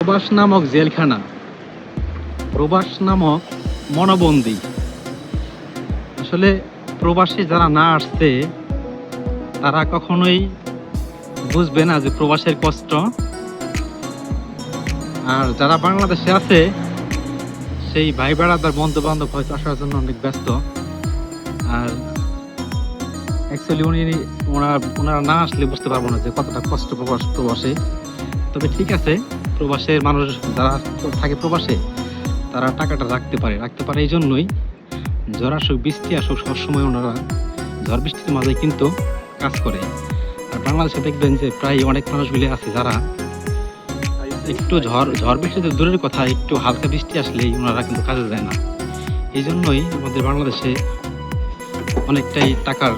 প্রবাস নামক জেলখানা, প্রবাস নামক মনোবন্দী। আসলে প্রবাসে যারা না আসছে তারা কখনোই বুঝবে না যে প্রবাসের কষ্ট। আর যারা বাংলাদেশে আছে সেই ভাই বেড়াদার বন্ধু বান্ধব হয়তো আসার জন্য অনেক ব্যস্ত। আর অ্যাকচুয়ালি ওনারা না আসলে বুঝতে পারবো না যে কতটা কষ্ট প্রবাসে। তবে ঠিক আছে, প্রবাসের মানুষ যারা থাকে প্রবাসে তারা টাকাটা রাখতে পারে এই জন্যই ঝড় আসুক বৃষ্টি আসুক সবসময় ওনারা ঝড় বৃষ্টির মাঝে কিন্তু কাজ করে। আর বাংলাদেশে দেখবেন যে প্রায় অনেক মানুষগুলি আছে যারা একটু ঝড় বৃষ্টিতে দূরের কথা, একটু হালকা বৃষ্টি আসলেই ওনারা কিন্তু কাজে যায় না। এই জন্যই আমাদের বাংলাদেশে অনেকটাই টাকার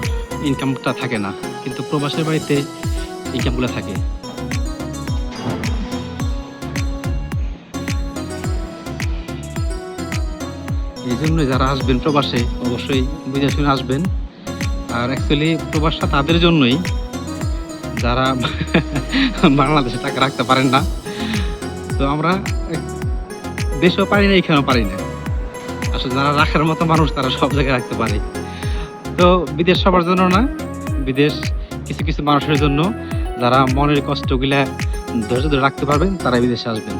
ইনকামটা থাকে না, কিন্তু প্রবাসের বাড়িতে ইনকামগুলো থাকে। এই জন্য যারা আসবেন প্রবাসে অবশ্যই বুঝে শুনে আসবেন। আর অ্যাকচুয়ালি প্রবাসটা তাদের জন্যই যারা বাংলাদেশে টাকা রাখতে পারেন না। তো আমরা দেশেও পারি না, এখানেও পারি না। আসলে যারা রাখার মতো মানুষ তারা সব জায়গায় রাখতে পারে। তো বিদেশ সবার জন্য না, বিদেশ কিছু কিছু মানুষের জন্য, যারা মনের কষ্টগুলা ধৈর্য ধরে রাখতে পারবেন তারা বিদেশে আসবেন।